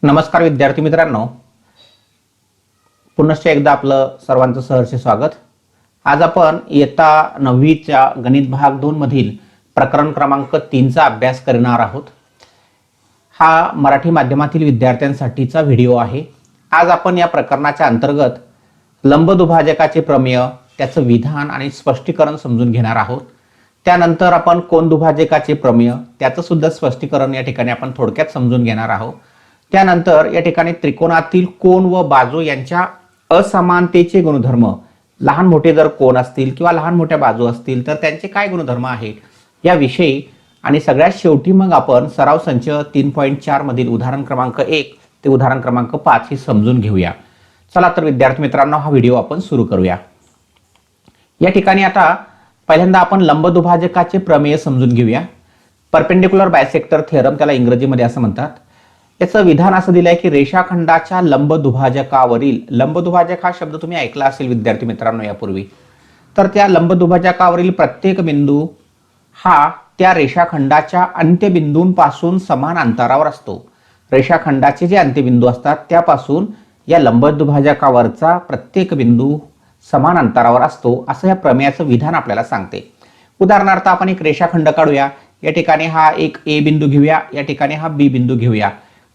नमस्कार विद्यार्थी मित्रांनो, पुनश्च एकदा आपलं सर्वांचं सहर्ष स्वागत। आज आपण इयत्ता 9वीच्या गणित भाग 2 मधील प्रकरण क्रमांक 3 चा अभ्यास करणार आहोत। हा मराठी माध्यमातील विद्यार्थ्यांसाठीचा व्हिडिओ आहे। आज आपण या प्रकरणाच्या अंतर्गत लंबदुभाजकाचे प्रमेय, त्याचं विधान आणि स्पष्टीकरण समजून घेणार आहोत। त्यानंतर आपण कोनदुभाजकाचे प्रमेय, त्याचं सुद्धा स्पष्टीकरण या ठिकाणी आपण थोडक्यात समजून घेणार आहोत। त्यानंतर या ठिकाणी त्रिकोणातील कोन व बाजू यांच्या असमानतेचे गुणधर्म, लहान मोठे जर कोन असतील किंवा लहान मोठ्या बाजू असतील तर त्यांचे काय गुणधर्म आहेत याविषयी, आणि सगळ्यात शेवटी मग आपण सराव संच 3.4 मधील उदाहरण क्रमांक 1 ते उदाहरण क्रमांक 5 हे समजून घेऊया। चला तर विद्यार्थी मित्रांनो, हा व्हिडिओ आपण सुरू करूया। या ठिकाणी आता पहिल्यांदा आपण लंबदुभाजकाचे प्रमेय समजून घेऊया। परपेंडिक्युलर बायसेक्टर थेरम त्याला इंग्रजीमध्ये असं म्हणतात। याचं विधान असं दिलंय की रेषाखंडाच्या लंबदुभाजकावरील, लंबदुभाजक हा शब्द तुम्ही ऐकला असेल विद्यार्थी मित्रांनो यापूर्वी, तर त्या लंबदुभाजकावरील प्रत्येक बिंदू हा त्या रेषाखंडाच्या अंत्यबिंदूंपासून समान अंतरावर असतो। रेषाखंडाचे जे अंत्यबिंदू असतात त्यापासून या लंबदुभाजकावरचा प्रत्येक बिंदू समान अंतरावर असतो, असं या प्रमेयाचं विधान आपल्याला सांगते। उदाहरणार्थ आपण एक रेषाखंड काढूया। या ठिकाणी हा एक ए बिंदू घेऊया, या ठिकाणी हा बी बिंदू घेऊया।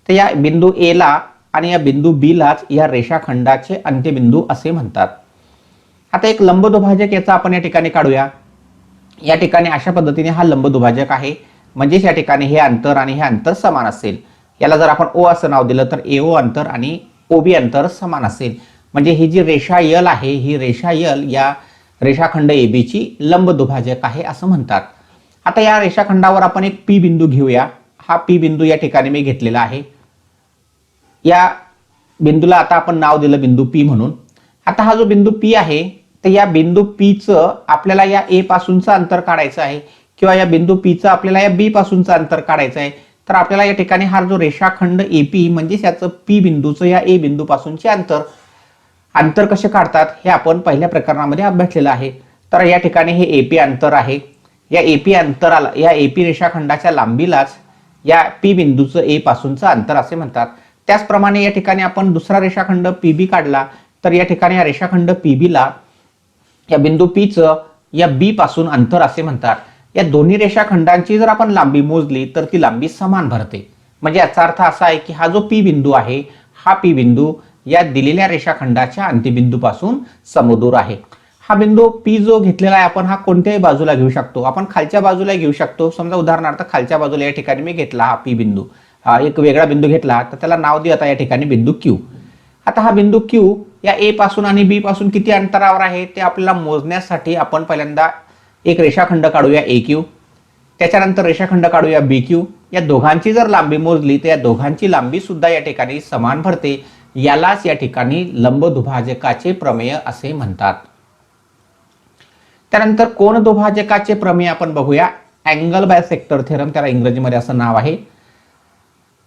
तर या बिंदू ए ला आणि या बिंदू बी लाच या रेषाखंडाचे अंत्यबिंदू असे म्हणतात। आता एक लंबदुभाजक याचा आपण या ठिकाणी काढूया। या ठिकाणी अशा पद्धतीने हा लंबदुभाजक आहे, म्हणजेच या ठिकाणी हे अंतर आणि हे अंतर समान असेल। याला जर आपण ओ असं नाव दिलं तर एओ अंतर आणि ओबी अंतर समान असेल, म्हणजे ही जी रेषा यल आहे, ही रेषा यल या रेषाखंड एबी ची लंबदुभाजक आहे असं म्हणतात। आता या रेषाखंडावर आपण एक पी बिंदू घेऊया। हा पी बिंदू या ठिकाणी मी घेतलेला आहे। या बिंदूला आता आपण नाव दिलं बिंदू पी म्हणून। आता हा जो बिंदू पी आहे, तर या बिंदू पी चं आपल्याला या ए पासूनचं अंतर काढायचं आहे, किंवा या बिंदू पी चं आपल्याला या बी पासूनचं अंतर काढायचं आहे। तर आपल्याला या ठिकाणी हा जो रेषाखंड एपी म्हणजे याचं पी बिंदूचं या ए बिंदू पासूनचे अंतर कसे काढतात हे आपण पहिल्या प्रकरणामध्ये अभ्यासलेलं आहे। तर या ठिकाणी हे एपी अंतर आहे। या एपी अंतराला, या एपी रेषाखंडाच्या लांबीलाच या पी बिंदूचं ए पासूनचं अंतर असे म्हणतात। त्याचप्रमाणे या ठिकाणी आपण दुसरा रेषाखंड पीबी काढला, तर या ठिकाणी या रेषाखंड पीबी ला या बिंदू पी चं या बी पासून अंतर असे म्हणतात। या दोन्ही रेषाखंडांची जर आपण लांबी मोजली तर ती लांबी समान भरते। म्हणजे याचा अर्थ असा आहे की हा जो पी बिंदू आहे, हा पी बिंदू या दिलेल्या रेषाखंडाच्या अंत्यबिंदूपासून समदूर आहे। हा बिंदू पी जो घेतलेला आहे आपण, हा कोणत्याही बाजूला घेऊ शकतो। आपण खालच्या बाजूला घेऊ शकतो। समजा उदाहरणार्थ खालच्या बाजूला या ठिकाणी मी घेतला हा पी बिंदू, हा एक वेगळा बिंदू घेतला, तर त्याला नाव दे आता या ठिकाणी बिंदू क्यू। आता हा बिंदू क्यू या ए पासून आणि बी पासून किती अंतरावर आहे ते आपल्याला मोजण्यासाठी आपण पहिल्यांदा एक रेषाखंड काढूया ए क्यू, त्याच्यानंतर रेषाखंड काढूया बी क्यू। या दोघांची जर लांबी मोजली तर या दोघांची लांबी सुद्धा या ठिकाणी समान भरते। यालाच या ठिकाणी लंबदुभाजकाचे प्रमेय असे म्हणतात। त्यानंतर कोनदुभाजकाचे प्रमेय आपण बघूया। अँगल बायसेक्टर थेरम त्याला इंग्रजीमध्ये असं नाव आहे।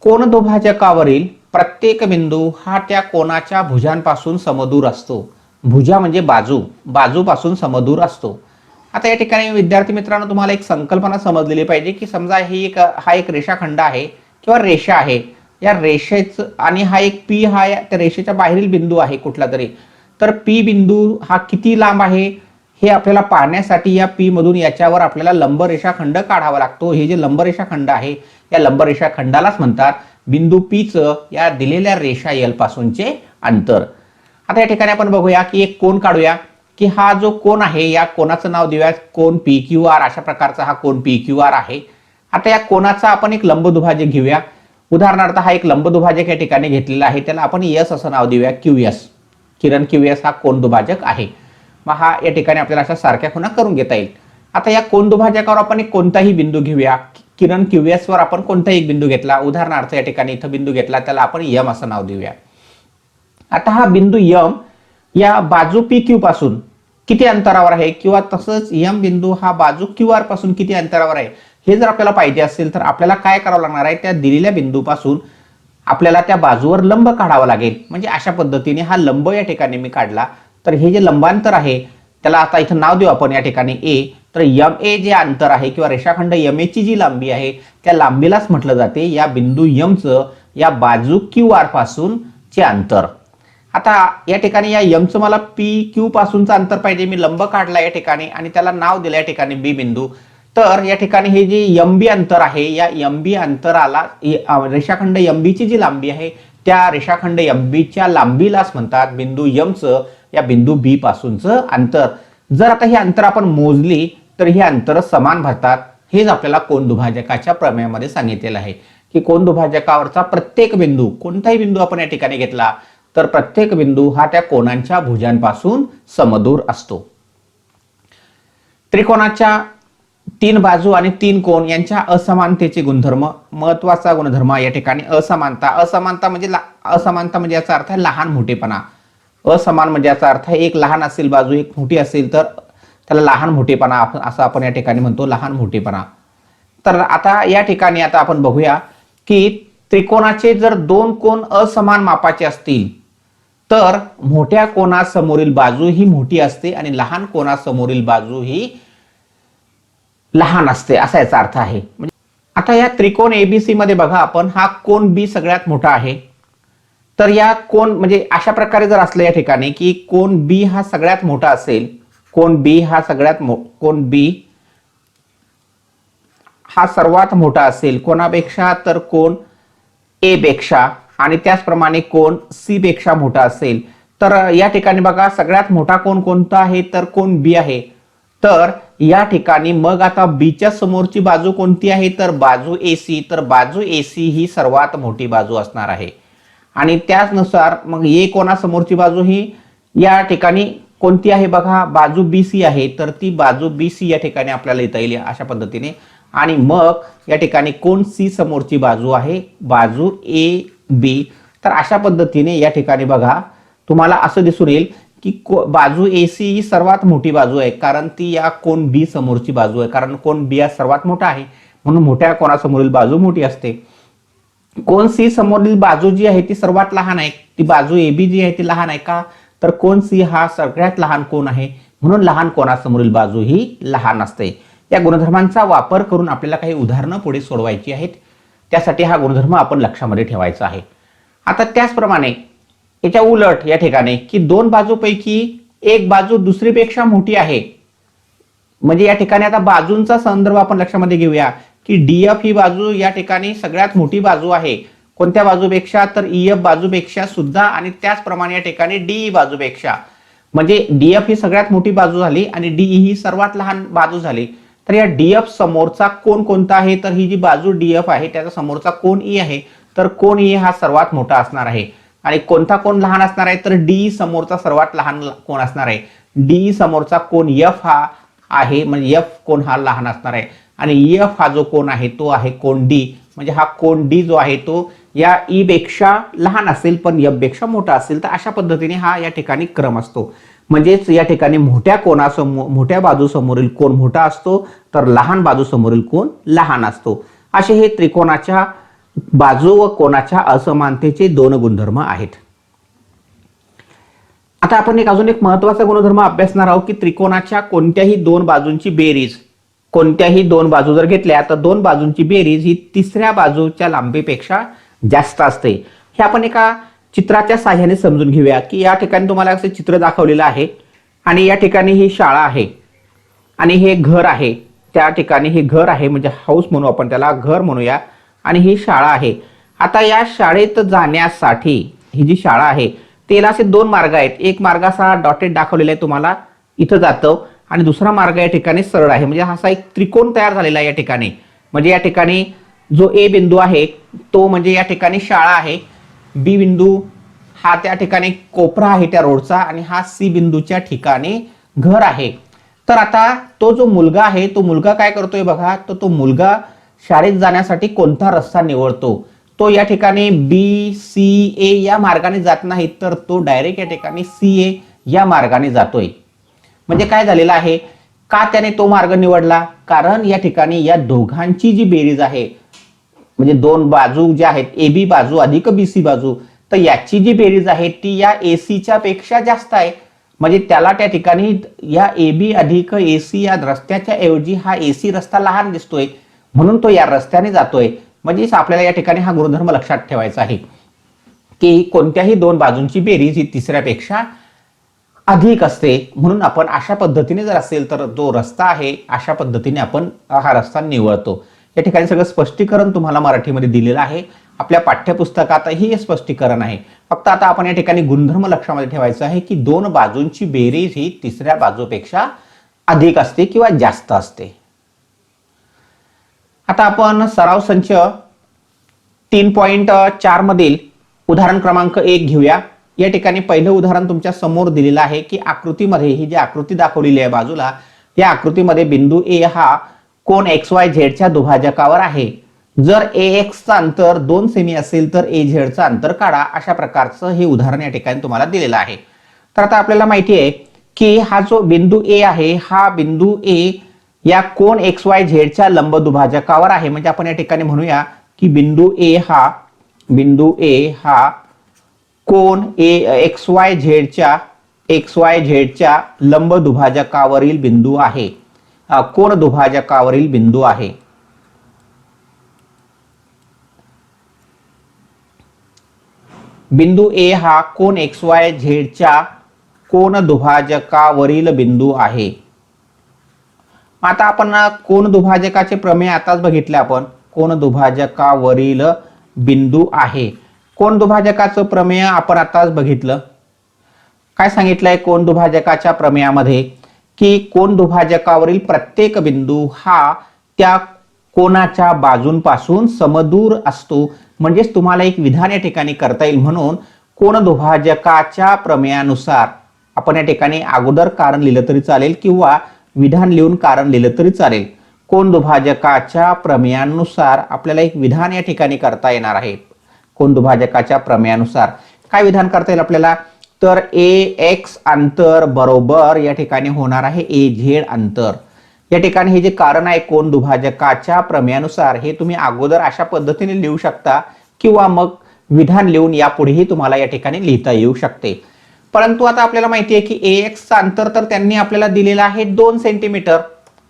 कोनदुभाजकावरील प्रत्येक बिंदू हा त्या कोनाच्या भुजांपासून समदूर असतो। भुजा म्हणजे बाजू, बाजूपासून समदूर असतो। आता या ठिकाणी विद्यार्थी मित्रांनो, तुम्हाला एक संकल्पना समजलेली पाहिजे की समजा हा एक रेषाखंड आहे किंवा रेषा आहे। या रेषेचं आणि हा एक पी, हा त्या रेषेच्या बाहेरील बिंदू आहे कुठला तरी, तर पी बिंदू हा किती लांब आहे हे आपल्याला पाहण्यासाठी या पी मधून याच्यावर आपल्याला लंबरेषाखंड काढावा लागतो। हे जे लंबरेषाखंड आहे, या लंबरेषाखंडालाच म्हणतात बिंदू पी चं या दिलेल्या रेषा यल पासूनचे अंतर। आता या ठिकाणी आपण बघूया की एक कोन काढूया, की हा जो कोन आहे या कोनाचं नाव देऊया कोन पी क्यू आर। अशा प्रकारचा हा कोन पी क्यू आर आहे। आता या कोनाचा आपण एक लंबदुभाजक घेऊया। उदाहरणार्थ हा एक लंबदुभाजक या ठिकाणी घेतलेला आहे, त्याला आपण एस असं नाव देऊया, क्यू एस। किरण क्यू एस हा कोनदुभाजक आहे। मग हा या ठिकाणी आपल्याला अशा सारख्या खुणा करून घेता येईल। आता या कोनदुभाजकावर आपण एक कोणताही बिंदू घेऊया। किरण क्यू एस वर आपण कोणताही एक बिंदू घेतला, उदाहरणार्थ या ठिकाणी इथं बिंदू घेतला, त्याला आपण यम असं नाव देऊया। आता हा बिंदू यम या बाजू पी क्यू पासून किती अंतरावर आहे, किंवा तसंच यम बिंदू हा बाजू क्यू आर पासून किती अंतरावर आहे हे जर आपल्याला पाहिजे असेल तर आपल्याला काय करावं लागणार आहे, त्या दिलेल्या बिंदूपासून आपल्याला त्या बाजूवर लंब काढावा लागेल। म्हणजे अशा पद्धतीने हा लंब या ठिकाणी मी काढला, तर हे जे लंबांतर आहे त्याला आता इथं नाव देऊ आपण या ठिकाणी ए। तर यम ए जे अंतर आहे किंवा रेषाखंड यम ए ची जी लांबी आहे त्या लांबीलाच म्हटलं जाते या बिंदू यम चं या बाजू क्यू आर पासूनचे अंतर. आता या ठिकाणी या एमचं मला पी क्यू पासूनचं अंतर पाहिजे. मी लंब काढला या ठिकाणी आणि त्याला नाव दिलं या ठिकाणी बी बिंदू. तर या ठिकाणी हे जे एम बी अंतर आहे, या एम बी अंतराला रेषाखंड एम ची जी लांबी आहे त्या रेषाखंड एम च्या लांबीलाच म्हणतात बिंदू एमचं या बिंदू बी पासूनचं अंतर. जर आता हे अंतर आपण मोजली तर हे अंतर समान भरतात. हेच आपल्याला कोनदुभाजकाच्या प्रमेयामध्ये सांगितलेलं आहे की कोनदुभाजकावरचा प्रत्येक बिंदू, कोणताही बिंदू आपण या ठिकाणी घेतला तर प्रत्येक बिंदू हा त्या कोनांच्या भुजांपासून समदूर असतो. त्रिकोणाच्या 3 बाजू आणि 3 कोन यांच्या असमानतेचे गुणधर्म, महत्वाचा गुणधर्म या ठिकाणी असमानता. असमानता म्हणजे याचा अर्थ आहे लहान मोठेपणा. असमान म्हणजे याचा अर्थ आहे एक लहान असेल बाजू, एक मोठी असेल तर त्याला लहान मोठेपणा असं आपण या ठिकाणी म्हणतो, लहान मोठेपणा. तर आता या ठिकाणी आता आपण बघूया की त्रिकोणाचे जर 2 कोन असमान मापाचे असतील तर मोठ्या कोणासमोरील बाजू ही मोठी असते आणि लहान कोणासमोरील बाजू ही लहान असते, असा याचा अर्थ आहे. म्हणजे आता या त्रिकोण एबीसी मध्ये बघा आपण, हा कोन बी सगळ्यात मोठा आहे. तर या कोन म्हणजे अशा प्रकारे जर असलं या ठिकाणी की कोन बी हा सगळ्यात मोठा असेल, कोन बी हा सर्वात मोठा असेल कोणापेक्षा, तर कोन ए पेक्षा, आणि त्याचप्रमाणे कोन सी पेक्षा मोठा असेल. तर या ठिकाणी बघा सगळ्यात मोठा कोन कोणता आहे, तर कोन बी आहे. तर या ठिकाणी मग आता बीच्या समोरची बाजू कोणती आहे, तर बाजू एसी. तर बाजू एसी ही सर्वात मोठी बाजू असणार आहे. आणि त्याचनुसार मग ए कोणासमोरची बाजू ही या ठिकाणी कोणती आहे बघा, बाजू बीसी आहे. तर ती बाजू बीसी या ठिकाणी आपल्याला लिहिता येईल अशा पद्धतीने. आणि मग या ठिकाणी कोन सी समोरची बाजू आहे बाजू ए बी. तर अशा पद्धतीने या ठिकाणी बघा तुम्हाला असं दिसून येईल की बाजू एसी ही सर्वात मोठी बाजू आहे, कारण ती या कोन बी समोरची बाजू आहे. कारण कोन बी हा सर्वात मोठा आहे म्हणून मोठ्या कोणासमोरील बाजू मोठी असते. कोन सी समोरील बाजू जी आहे ती सर्वात लहान आहे. ती बाजू ए बी जी आहे ती लहान आहे का, तर कोन सी हा सगळ्यात लहान कोन आहे म्हणून लहान कोणासमोरील बाजू ही लहान असते. या गुणधर्मांचा वापर करून आपल्याला काही उदाहरणं पुढे सोडवायची आहेत. त्यासाठी हा गुणधर्म आपण लक्षामध्ये ठेवायचा आहे. आता त्याचप्रमाणे याच्या उलट या ठिकाणी की 2 बाजूपैकी एक बाजू दुसरीपेक्षा मोठी आहे. म्हणजे या ठिकाणी आता बाजूंचा संदर्भ आपण लक्षामध्ये घेऊया की डीएफ ही बाजू या ठिकाणी सगळ्यात मोठी बाजू आहे. कोणत्या बाजूपेक्षा, तर ईएफ बाजूपेक्षा सुद्धा, आणि त्याचप्रमाणे या ठिकाणी डीई बाजूपेक्षा. म्हणजे डीएफ ही सगळ्यात मोठी बाजू झाली आणि डीई ही सर्वात लहान बाजू झाली. तर या डीएफ समोरचा कोन कोणता आहे, तर ही जी बाजू डीएफ आहे त्याचा समोरचा कोन ई आहे. तर कोन ई हा सर्वात मोठा असणार आहे. आणि कोणता कोन लहान असणार आहे, तर डी समोरचा सर्वात लहान कोन असणार आहे. डी समोरचा कोन एफ हा आहे, म्हणजे एफ कोन हा लहान असणार आहे. आणि एफ हा जो कोन आहे तो आहे कोन डी. म्हणजे हा कोन डी जो आहे तो या ई पेक्षा लहान असेल पण एफ पेक्षा मोठा असेल. तर अशा पद्धतीने हा या ठिकाणी क्रम असतो. म्हणजेच या ठिकाणी मोठ्या बाजूसमोरील कोन मोठा असतो तर लहान बाजूसमोरील कोन लहान असतो. असे हे त्रिकोणाच्या बाजू व कोनाच्या असमानतेचे 2 गुणधर्म आहेत. आता आपण अजून एक महत्वाचा गुणधर्म अभ्यासणार आहोत की त्रिकोणाच्या कोणत्याही 2 बाजूंची बेरीज, कोणत्याही 2 बाजू जर घेतल्या तर 2 बाजूंची बेरीज ही तिसऱ्या बाजूच्या लांबीपेक्षा जास्त असते. हे आपण एका चित्राच्या साहाय्याने समजून घेऊया की या ठिकाणी तुम्हाला असं चित्र दाखवलेलं आहे आणि या ठिकाणी ही शाळा आहे आणि हे घर आहे. त्या ठिकाणी हे घर आहे म्हणजे हाऊस म्हणू आपण त्याला, घर म्हणूया, आणि ही शाळा आहे. आता या शाळेत जाण्यासाठी ही जी शाळा आहे त्याला असे 2 मार्ग आहेत. एक मार्ग असा डॉटेड दाखवलेला आहे तुम्हाला, इथं जातो, आणि दुसरा मार्ग या ठिकाणी सरळ आहे. म्हणजे असा एक त्रिकोण तयार झालेला आहे या ठिकाणी. म्हणजे या ठिकाणी जो ए बिंदू आहे तो म्हणजे या ठिकाणी शाळा आहे, बी बिंदू हा त्या ठिकाणी कोपरा आहे त्या रोडचा, आणि हा सी बिंदूच्या ठिकाणी घर आहे. तर आता तो जो मुलगा आहे तो मुलगा काय करतोय बघा, तो मुलगा शाळेत जाण्यासाठी कोणता रस्ता निवडतो. तो या ठिकाणी बी सी ए या मार्गाने जात नाही, तर तो डायरेक्ट या ठिकाणी सी ए या मार्गाने जातोय. म्हणजे काय झालेलं आहे, का त्याने तो मार्ग निवडला, कारण या ठिकाणी या दोघांची जी बेरीज आहे म्हणजे 2 बाजू ज्या आहेत ए बी बाजू अधिक बी सी बाजू, तर याची जी बेरीज आहे ती या एसीच्या पेक्षा जास्त आहे. म्हणजे त्याला त्या ठिकाणी या ए बी अधिक एसी या रस्त्याच्या ऐवजी हा एसी रस्ता लहान दिसतोय म्हणून तो या रस्त्याने जातोय. म्हणजेच आपल्याला या ठिकाणी हा गुणधर्म लक्षात ठेवायचा आहे की कोणत्याही दोन बाजूंची बेरीज ही तिसऱ्यापेक्षा अधिक असते. म्हणून आपण अशा पद्धतीने जर असेल तर जो रस्ता आहे अशा पद्धतीने आपण हा रस्ता निवडतो. या ठिकाणी सगळं स्पष्टीकरण तुम्हाला मराठीमध्ये दिलेलं आहे. आपल्या पाठ्यपुस्तकातही हे स्पष्टीकरण आहे. फक्त आता आपण या ठिकाणी गुणधर्म लक्षामध्ये ठेवायचा आहे की दोन बाजूंची बेरीज ही तिसऱ्या बाजूपेक्षा अधिक असते किंवा जास्त असते. आता आपण सराव संच 3.4 मधील उदाहरण क्रमांक 1 घेऊया. या ठिकाणी पहिलं उदाहरण तुमच्या समोर दिलेलं आहे की आकृतीमध्ये ही जी आकृती दाखवलेली आहे बाजूला, या आकृतीमध्ये बिंदू ए हा कोन XYZ च्या दुभाजकावर आहे. जर AX चा अंतर 2 सेमी असेल तर AZ चा अंतर काढा. अशा प्रकारचं हे उदाहरण या ठिकाणी तुम्हाला दिलेलं आहे. तर आता आपल्याला माहिती आहे की हा जो बिंदू A आहे हा बिंदू A या कोन XYZ च्या लंब दुभाजकावर आहे. म्हणजे आपण या ठिकाणी म्हणूया की बिंदू A हा कोन XYZ च्या लंब दुभाजकावरील बिंदू आहे. कोन दुभाजकावरील बिंदू आहे. बिंदू A हा कोन XYZ च्या कोन दुभाजकावरील बिंदू आहे. आता आपण कोन दुभाजकाचे प्रमेय आताच बघितले. आपण कोन दुभाजकावरील बिंदू आहे. कोन दुभाजकाचं प्रमेय आपण आताच बघितलं. काय सांगितलंय कोन दुभाजकाच्या प्रमेयामध्ये की कोन दुभाजकावरील प्रत्येक बिंदू हा त्या कोनाच्या बाजूंपासून समदूर असतो. म्हणजेच तुम्हाला एक विधान या ठिकाणी करता येईल. म्हणून कोन दुभाजकाच्या प्रमेयानुसार आपण या ठिकाणी अगोदर कारण लिहिलं तरी चालेल किंवा विधान लिहून कारण लिहिलं तरी चालेल. कोन दुभाजकाच्या प्रमेयानुसार आपल्याला एक विधान या ठिकाणी करता येणार आहे. कोन दुभाजकाच्या प्रमेयानुसार काय विधान करता येईल आपल्याला, तर AX अंतर बरोबर या ठिकाणी होणार आहे AZ अंतर. या ठिकाणी हे जे कारण आहे कोन दुभाजकाच्या प्रमेयानुसार हे तुम्ही अगोदर अशा पद्धतीने लिहू शकता किंवा मग विधान लिहून यापुढेही तुम्हाला या ठिकाणी लिहिता येऊ शकते. परंतु आता आपल्याला माहिती आहे की AX चा अंतर तर त्यांनी आपल्याला दिलेला आहे 2 सेंटीमीटर.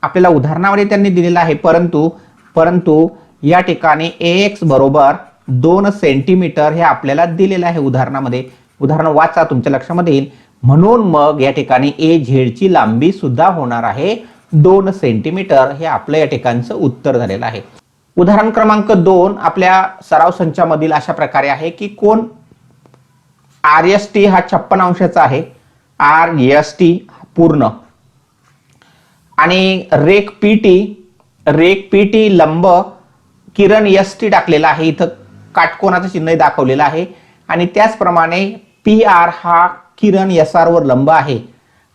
आपल्याला उदाहरणामध्ये त्यांनी दिलेला आहे. परंतु या ठिकाणी AX बरोबर 2 सेंटीमीटर हे आपल्याला दिलेलं आहे उदाहरणामध्ये. उदाहरण वाचा, तुमच्या लक्षामध्ये येईल. म्हणून मग या ठिकाणी AZ ची लांबी सुद्धा होणार आहे 2 सेंटीमीटर. हे आपलं या ठिकाणचं उत्तर झालेलं आहे. उदाहरण क्रमांक 2 आपल्या सराव संचामधील अशा प्रकारे आहे की कोन RST हा 56 अंशाचा आहे. RST पूर्ण आणि रेख PT लंब किरण ST टाकलेला आहे. इथं काटकोनाचं चिन्ह दाखवलेलं आहे. आणि त्याचप्रमाणे PR हा किरण SR वर लंब आहे.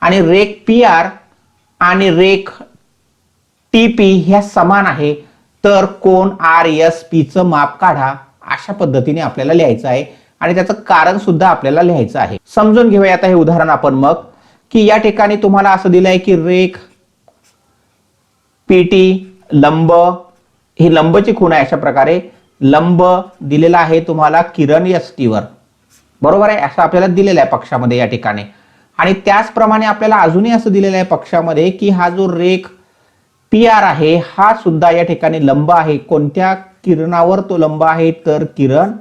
आणि रेख PR आणि रेख TP ह्या समान आहे. तर कोन RSP चं माप काढा. अशा पद्धतीने आपल्याला लिहायचं आहे आणि त्याचं कारण सुद्धा आपल्याला लिहायचं आहे. समजून घेऊया आता हे उदाहरण आपण मग की या ठिकाणी तुम्हाला असं दिलंय की रेख PT लंब, ही लंबची खूण आहे. अशा प्रकारे लंब दिलेला आहे तुम्हाला किरण ST वर, बरोबर आहे. असं आपल्याला दिलेलं आहे पक्षामध्ये या ठिकाणी. आणि त्याचप्रमाणे आपल्याला अजूनही असं दिलेलं आहे पक्षामध्ये की हा जो रेख PR आहे हा सुद्धा या ठिकाणी लंब आहे. कोणत्या किरणावर तो लंब आहे, तर किरण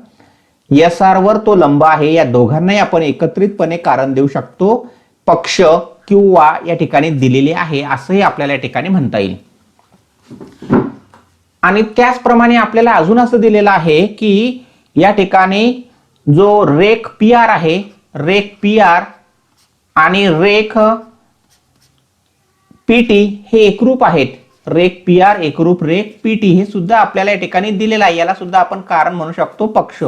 SR वर तो लंब आहे. या दोघांनाही आपण एकत्रितपणे कारण देऊ शकतो. पक्ष किंवा या ठिकाणी दिलेले आहे असंही आपल्याला या ठिकाणी म्हणता येईल. आणि त्याचप्रमाणे आपल्याला अजून असं दिलेलं आहे की या ठिकाणी जो रेख PR आहे, रेख PR आणि रेख PT हे एकरूप आहेत. रेख PR एकरूप रेख PT हे सुद्धा आपल्याला या ठिकाणी दिलेलं आहे. याला सुद्धा आपण कारण म्हणू शकतो पक्ष.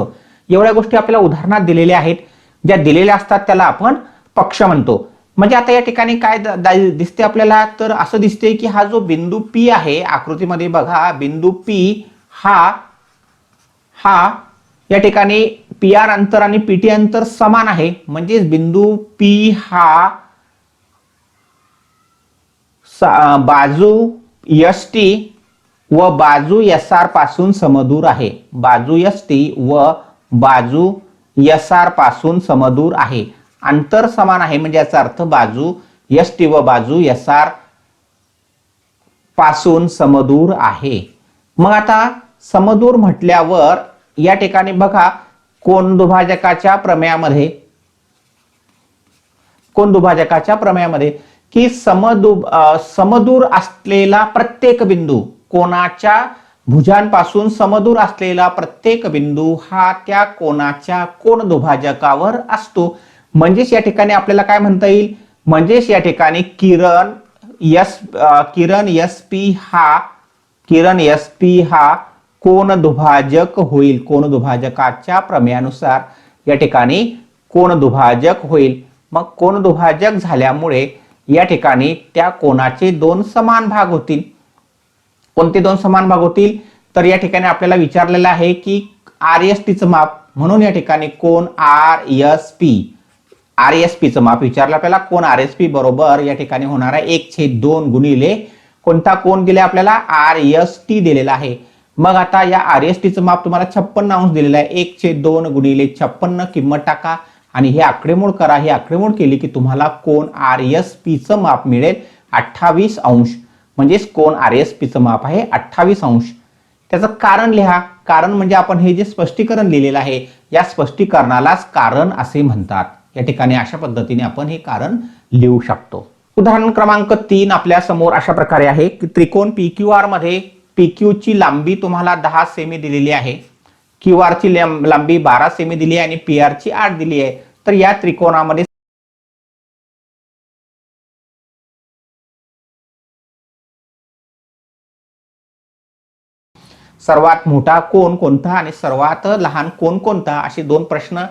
एवढ्या गोष्टी आपल्याला उदाहरणात दिलेल्या आहेत. ज्या दिलेल्या असतात त्याला आपण पक्ष म्हणतो. म्हणजे आता या ठिकाणी काय दिसते आपल्याला, तर असं दिसते की हा जो बिंदू P आहे आकृतीमध्ये बघा, बिंदू P हा या ठिकाणी PR अंतर आणि PT अंतर समान आहे. म्हणजे बिंदू P हा बाजू ST व बाजू SR पासून समदूर आहे. बाजू ST व बाजू SR पासून समदूर आहे. अंतर समान आहे म्हणजे याचा अर्थ बाजू ST व बाजू SR पासून समदूर आहे. मग आता समदूर म्हटल्यावर या ठिकाणी बघा कोन दुभाजकाच्या प्रमेयामध्ये की समदूर असलेला प्रत्येक बिंदू, कोनाच्या भुजांपासून समदूर असलेला प्रत्येक बिंदू हा त्या कोनाच्या कोन दुभाजकावर असतो. म्हणजेच या ठिकाणी आपल्याला काय म्हणता येईल, म्हणजेच या ठिकाणी किरण एस पी हा कोन दुभाजक होईल. कोन दुभाजकाच्या प्रमेयानुसार या ठिकाणी कोन दुभाजक होईल. मग कोन दुभाजक झाल्यामुळे या ठिकाणी त्या कोनाचे दोन समान भाग होतील. कोणते दोन समान भाग होतील, तर या ठिकाणी आपल्याला विचारलेलं आहे की RSPचं माप, म्हणून या ठिकाणी कोन RSPचं माप विचारलं आपल्याला. कोन RSP बरोबर या ठिकाणी होणार आहे 1/2 गुणिले कोणता कोन दिलाय आपल्याला, RST दिलेला आहे. मग आता या RSTचं माप तुम्हाला 56 अंश दिलेलं आहे. 1/2 गुणिले 56 किंमत टाका आणि हे आकडेमोड करा. हे आकडेमोड केली की तुम्हाला कोन RSPचं माप मिळेल 28 अंश. म्हणजेच कोन RSPचं माप आहे 28 अंश. त्याचं कारण लिहा. कारण म्हणजे आपण हे जे स्पष्टीकरण लिहिलेलं आहे या स्पष्टीकरणालाच कारण असे म्हणतात. या ठिकाणी अशा पद्धतीने आपण हे कारण लिहू शकतो. उदाहरण क्रमांक 3 आपल्या समोर अशा प्रकारे आहे की त्रिकोण PQR मध्ये PQ ची लांबी तुम्हाला 10 सेमी दिलेली आहे, QR ची लांबी 12 सेमी दिली आहे आणि PR ची 8 दिली आहे. तर या त्रिकोणामध्ये सर्वात मोठा कोन कोणता आणि सर्वात लहान कोन कोणता, असे दोन प्रश्न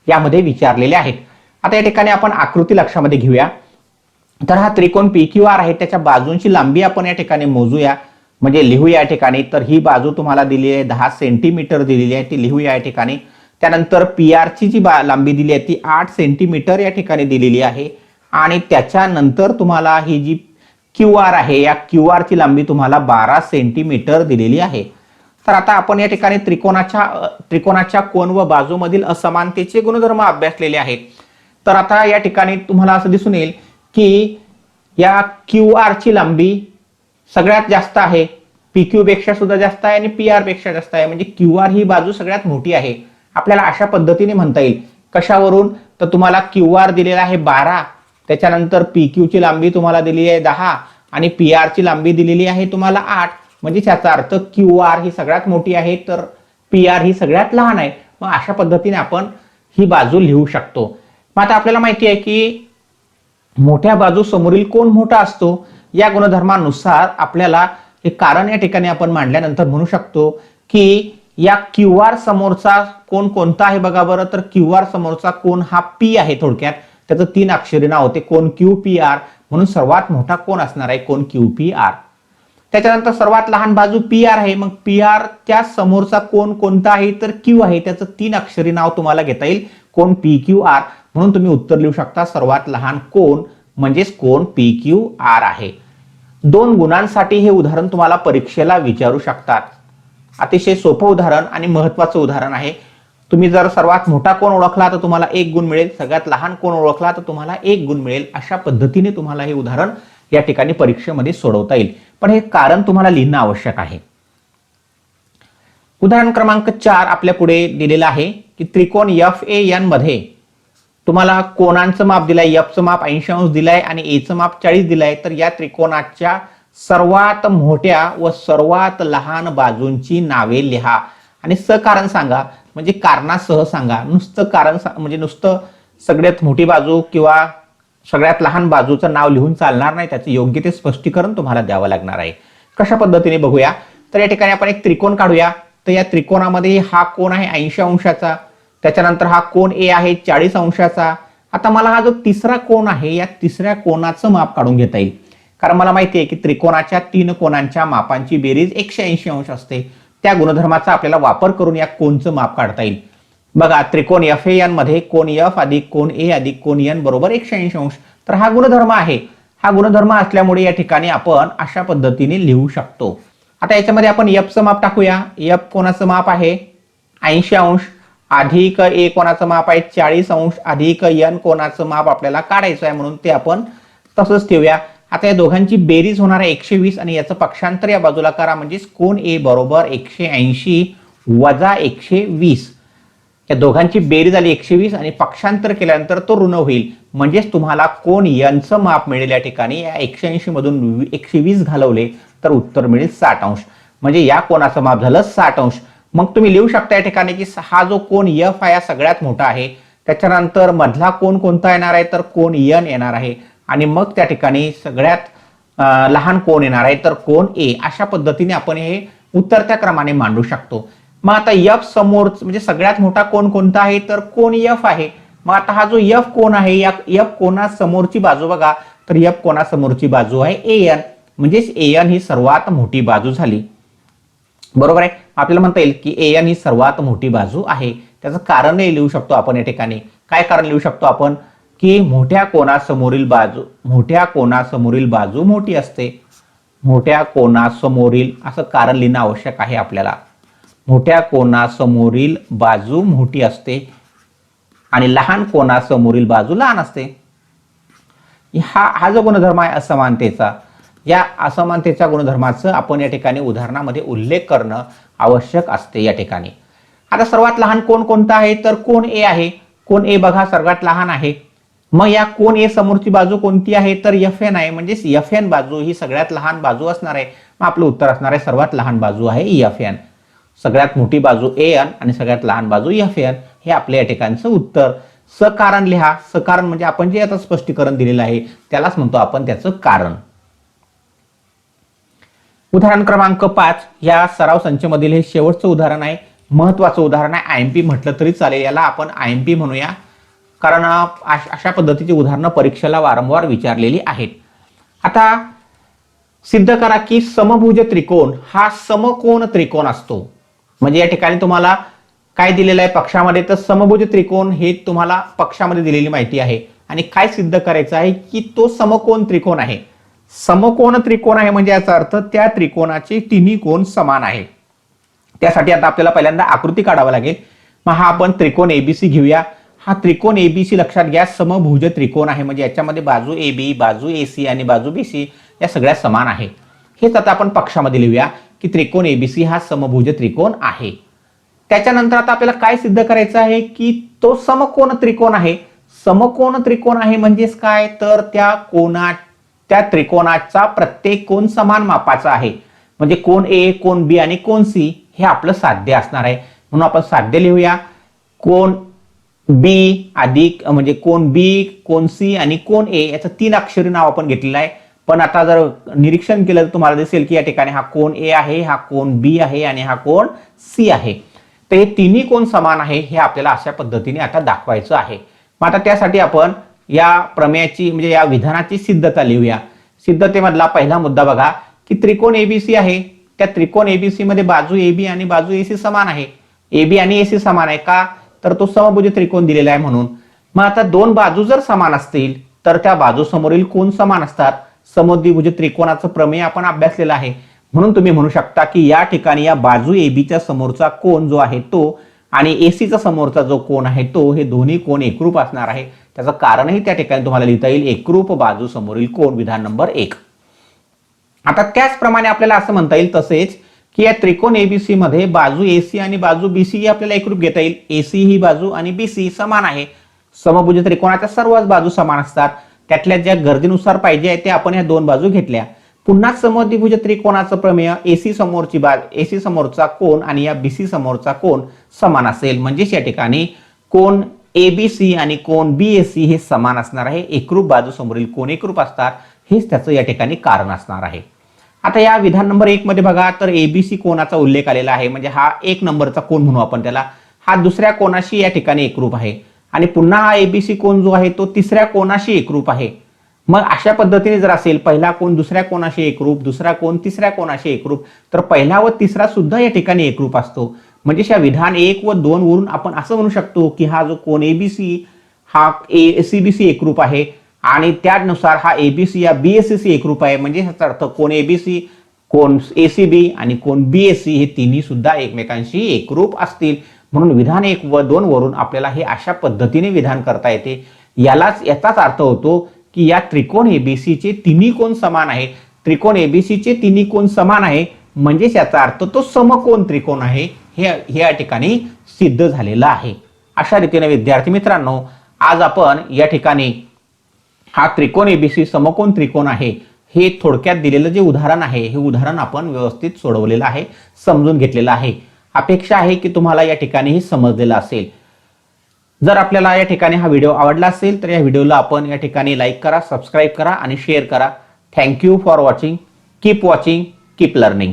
यामध्ये विचारलेले आहेत. आता या ठिकाणी आपण आकृती लक्षामध्ये घेऊया. तर हा त्रिकोण PQR आहे, त्याच्या बाजूंची लांबी आपण या ठिकाणी मोजूया, म्हणजे लिहूया या ठिकाणी. तर ही बाजू तुम्हाला दिली आहे 10 सेंटीमीटर दिलेली आहे, ती लिहूया या ठिकाणी. त्यानंतर PR ची जी लांबी दिली आहे ती 8 सेंटीमीटर या ठिकाणी दिलेली आहे. आणि त्याच्यानंतर तुम्हाला ही जी QR आहे या QR ची लांबी तुम्हाला 12 सेंटीमीटर दिलेली आहे. तर आता आपण या ठिकाणी त्रिकोणाच्या कोन व बाजूमधील असमानतेचे गुणधर्म अभ्यासलेले आहेत. तर आता या ठिकाणी तुम्हाला असं दिसून येईल की या QR ची लांबी सगळ्यात जास्त आहे, PQ पेक्षा सुद्धा जास्त आहे आणि PR पेक्षा जास्त आहे. म्हणजे QR ही बाजू सगळ्यात मोठी आहे. आपल्याला अशा पद्धतीने म्हणता येईल. कशावरून, तर तुम्हाला QR दिलेला आहे 12, त्याच्यानंतर PQ ची लांबी तुम्हाला दिली आहे 10 आणि PR ची लांबी दिलेली आहे तुम्हाला 8. म्हणजे त्याचा अर्थ QR ही सगळ्यात मोठी आहे तर PR ही सगळ्यात लहान आहे. मग अशा पद्धतीने आपण ही बाजू लिहू शकतो. मग आता आपल्याला माहिती आहे की मोठ्या बाजू समोरील कोन मोठा असतो. या गुणधर्मानुसार आपल्याला हे कारण या ठिकाणी आपण मांडल्यानंतर म्हणू शकतो की या QR समोरचा कोन कोणता आहे बघा बरं. तर QR समोरचा कोन हा P आहे. थोडक्यात त्याचं 3 अक्षरी नाव होते कोन QPR, म्हणून सर्वात मोठा कोन असणार आहे कोन QPR. त्याच्यानंतर सर्वात लहान बाजू PR आहे. मग PR त्या समोरचा कोन कोणता आहे तर Q आहे, त्याचं 3 अक्षरी नाव तुम्हाला घेता येईल कोन PQR. म्हणून तुम्ही उत्तर लिहू शकता सर्वात लहान कोन म्हणजेच कोन PQR आहे. 2 गुणांसाठी हे उदाहरण तुम्हाला परीक्षेला विचारू शकतात. अतिशय सोपं उदाहरण आणि महत्वाचं उदाहरण आहे. तुम्ही जर सर्वात मोठा कोन ओळखला तर तुम्हाला 1 गुण मिळेल, सगळ्यात लहान कोन ओळखला तर तुम्हाला 1 गुण मिळेल. अशा पद्धतीने तुम्हाला हे उदाहरण या ठिकाणी परीक्षेमध्ये सोडवता येईल. पण हे कारण तुम्हाला लिहिणं आवश्यक आहे. उदाहरण क्रमांक 4 आपल्या पुढे दिलेलं आहे की त्रिकोण FAN मध्ये तुम्हाला कोनांचं माप दिलंय, F चं माप 80 अंश दिलंय आणि A चं माप 40 दिलंय. तर या त्रिकोणाच्या सर्वात मोठ्या व सर्वात लहान बाजूंची नावे लिहा आणि सकारण सांगा. म्हणजे कारणासह सांगा. नुसतं कारण म्हणजे नुसतं सगळ्यात मोठी बाजू किंवा सगळ्यात लहान बाजूचं नाव लिहून चालणार नाही, त्याचे योग्य ते स्पष्टीकरण तुम्हाला द्यावं लागणार आहे. कशा पद्धतीने बघूया. तर या ठिकाणी आपण एक त्रिकोण काढूया. तर या त्रिकोणामध्ये हा कोन आहे 80 अंशाचा, त्याच्यानंतर हा कोन A आहे 40 अंशाचा. आता मला हा जो तिसरा कोन आहे या तिसऱ्या कोनाचं माप काढून घेता येईल, कारण मला माहिती आहे की त्रिकोणाच्या 3 कोनांच्या मापांची बेरीज 180 अंश असते. त्या गुणधर्माचा आपल्याला वापर करून या कोनचं माप काढता येईल. बघा, त्रिकोण FAN मध्ये कोन F अधिक कोन A अधिक कोन N बरोबर 180 अंश. तर हा गुणधर्म आहे. हा गुणधर्म असल्यामुळे या ठिकाणी आपण अशा पद्धतीने लिहू शकतो. आता याच्यामध्ये आपण F चं माप टाकूया. F कोणाचं माप आहे 80 अंश अधिक A कोणाचं माप आहे 40 अंश अधिक N कोणाचं माप आपल्याला काढायचं आहे, म्हणून ते आपण तसंच ठेवूया. आता या दोघांची बेरीज होणार आहे 120 आणि याचं पक्षांतर या बाजूला करा, म्हणजेच कोन ए बरोबर 180 वजा 120. या दोघांची बेरीज झाली 120 आणि पक्षांतर केल्यानंतर तो ऋण होईल, म्हणजेच तुम्हाला कोन यांचं माप मिळेल. या ठिकाणी या 180 मधून 120 घालवले तर उत्तर मिळेल 60 अंश. म्हणजे या कोनाचं माप झालं 60 अंश. मग तुम्ही लिहू शकता या ठिकाणी की हा जो कोन एफ हा सगळ्यात मोठा आहे, त्याच्यानंतर मधला कोन कोणता येणार आहे तर कोन एन येणार आहे, आणि मग त्या ठिकाणी सगळ्यात लहान कोन येणार आहे तर कोन ए. अशा पद्धतीने आपण हे उतरत्या क्रमाने मांडू शकतो. मग आता एफ समोर म्हणजे सगळ्यात मोठा कोन कोणता आहे तर कोन एफ आहे. मग आता हा जो एफ कोन आहे या एफ कोना समोरची बाजू बघा, तर एफ कोना समोरची बाजू आहे एन, म्हणजेच एन ही सर्वात मोठी बाजू झाली. बरोबर आहे. आपल्याला म्हणता येईल की एन ही सर्वात मोठी बाजू आहे. त्याचं कारणही लिहू शकतो आपण या ठिकाणी. काय कारण लिहू शकतो आपण की मोठ्या कोनासमोरील बाजू मोठी असते. मोठ्या कोनासमोरील असं कारण लिहिणं आवश्यक आहे आपल्याला. मोठ्या कोनासमोरील बाजू मोठी असते आणि लहान कोनासमोरील बाजू लहान असते. हा जो गुणधर्म आहे असमानतेचा, या असमानतेच्या गुणधर्माचं आपण या ठिकाणी उदाहरणामध्ये उल्लेख करणं आवश्यक असते या ठिकाणी. आता सर्वात लहान कोन कोणता आहे तर कोन ए आहे. कोन ए बघा सर्वात लहान आहे. मग या कोन ए समोरची बाजू कोणती आहे तर एफ एन आहे, म्हणजेच एफ एन बाजू ही सगळ्यात लहान बाजू असणार आहे. मग आपलं उत्तर असणार आहे सर्वात लहान बाजू आहे एफ एन. सगळ्यात मोठी बाजू ए एन आणि सगळ्यात लहान बाजू एफ एन. हे आपल्या या ठिकाणचं उत्तर. सकारण लिहा. सकारण म्हणजे आपण जे आता स्पष्टीकरण दिलेलं आहे त्यालाच म्हणतो आपण त्याचं कारण. उदाहरण क्रमांक 5 या सराव संचमधील हे शेवटचं उदाहरण आहे. महत्वाचं उदाहरण आहे. आयएमपी म्हटलं तरी चालेल, याला आपण आयएमपी म्हणूया, कारण अशा पद्धतीची उदाहरणं परीक्षेला वारंवार विचारलेली आहेत. आता सिद्ध करा की समभुज त्रिकोण हा समकोन त्रिकोण असतो. म्हणजे या ठिकाणी तुम्हाला काय दिलेलं आहे पक्षामध्ये तर समभुज त्रिकोण हे तुम्हाला पक्षामध्ये दिलेली माहिती आहे, आणि काय सिद्ध करायचं आहे की तो समकोन त्रिकोण आहे. समकोन त्रिकोण आहे म्हणजे याचा अर्थ त्या त्रिकोणाचे तिन्ही कोन समान आहे. त्यासाठी आता आपल्याला पहिल्यांदा आकृती काढावी लागेल. मग हा आपण त्रिकोण एबीसी घेऊया. हा त्रिकोण एबीसी लक्षात घ्या समभुज त्रिकोण आहे, म्हणजे याच्यामध्ये बाजू एबी, बाजू एसी आणि बाजू बीसी या सगळ्या समान आहे. हेच आता आपण पक्षामध्ये लिहूया की त्रिकोण एबीसी हा समभुज त्रिकोण आहे. त्याच्यानंतर आता आपल्याला काय सिद्ध करायचं आहे की तो समकोन त्रिकोण आहे. समकोन त्रिकोण आहे म्हणजेच काय तर त्या त्रिकोणाचा प्रत्येक कोन समान मापाचा आहे. म्हणजे कोन ए, कोन बी आणि कोन सी हे आपलं साध्य असणार आहे. म्हणून आपण साध्य लिहूया. कोन बी अधिक म्हणजे कोन बी, कोन सी आणि कोन ए याचं 3 अक्षरी नाव आपण घेतलेलं आहे. पण आता जर निरीक्षण केलं तर तुम्हाला दिसेल की या ठिकाणी हा कोन ए आहे, हा कोन बी आहे आणि हा कोन सी आहे. तर हे तिन्ही कोन समान आहे हे आपल्याला अशा पद्धतीने आता दाखवायचं आहे. मग आता त्यासाठी आपण या प्रमेयाची म्हणजे या विधानाची सिद्धता लिहूया. सिद्धतेमधला पहिला मुद्दा बघा की त्रिकोण एबीसी आहे. त्या त्रिकोण एबीसी मध्ये बाजू एबी आणि बाजू एसी समान आहे. एबी आणि एसी समान आहे का तर तो समभुज त्रिकोण दिलेला आहे म्हणून. मग आता दोन बाजू जर समान असतील तर त्या बाजू समोरील कोन समान असतात. समद्विभुज त्रिकोणाचं प्रमेय आपण अभ्यासलेलं आहे. म्हणून तुम्ही म्हणू शकता की या ठिकाणी या बाजू एबीच्या समोरचा कोन जो आहे तो आणि एसीचा समोरचा जो कोन आहे तो हे दोन्ही कोन एकरूप असणार आहे. त्याचं कारणही त्या ठिकाणी तुम्हाला लिहिता येईल एकरूप बाजू समोरील कोन, विधान नंबर 1. आता त्याचप्रमाणे आपल्याला असं म्हणता येईल तसेच की या त्रिकोण एबीसी मध्ये बाजू एसी आणि बाजू बीसी ही आपल्याला एकरूप घेता येईल. एसी ही बाजू आणि बीसी समान आहे. समभुज त्रिकोणाच्या सर्वच बाजू समान असतात. त्यातल्या ज्या गरजेनुसार पाहिजे आहे ते आपण या दोन बाजू घेतल्या. पुन्हा समद्विभुज त्रिकोणाचं प्रमेय एसी समोरचा कोन आणि या बीसी समोरचा कोन समान असेल. म्हणजेच या ठिकाणी कोन एबीसी आणि कोन बीएसी हे समान असणार आहे. एकरूप बाजू समोरील कोन एकरूप असतात. हेच त्याचं या ठिकाणी कारण असणार आहे. आता या विधान नंबर 1 मध्ये बघा तर एबीसी कोनाचा उल्लेख आलेला आहे. म्हणजे हा 1 नंबरचा कोन म्हणू आपण त्याला. हा दुसऱ्या कोनाशी या ठिकाणी एकरूप आहे आणि पुन्हा हा एबीसी कोन जो आहे तो तिसऱ्या कोनाशी एकरूप आहे. मग अशा पद्धतीने जर असेल पहिला कोन दुसऱ्या कोनाशी एकरूप, दुसरा कोन तिसऱ्या कोनाशी एकरूप, तर पहिला व तिसरा सुद्धा या ठिकाणी एकरूप असतो. म्हणजे या विधान 1 व 2 वरून आपण असं म्हणू शकतो की हा जो कोन एबीसी हा एसीबीसी एकरूप आहे आणि त्यानुसार हा एबीसी या बीएसीसी एकरूप आहे. म्हणजे याचा अर्थ कोन एबीसी, कोन एसीबी आणि कोन बीएसी हे तिन्ही सुद्धा एकमेकांशी एकरूप असतील. म्हणून विधान 1 व 2 वरून आपल्याला हे अशा पद्धतीने विधान करता येते. याचाच अर्थ होतो की या त्रिकोण एबीसीचे तिन्ही कोन समान आहे. त्रिकोण एबीसीचे तिन्ही कोन समान आहे म्हणजे याचा अर्थ तो समकोन त्रिकोण आहे हे या ठिकाणी सिद्ध झालेलं आहे. अशा रीतीने विद्यार्थी मित्रांनो, आज आपण या ठिकाणी हा त्रिकोण एबीसी समकोन त्रिकोण आहे हे थोडक्यात दिलेलं जे उदाहरण आहे हे उदाहरण आपण व्यवस्थित सोडवलेलं आहे, समजून घेतलेलं आहे. अपेक्षा आहे की तुम्हाला या ठिकाणी हे समजलेलं असेल. जर आपल्याला या ठिकाणी हा व्हिडिओ आवडला असेल तर या व्हिडिओला आपण या ठिकाणी लाईक करा, सबस्क्राईब करा आणि शेअर करा. Thank you for watching. Keep watching, keep learning.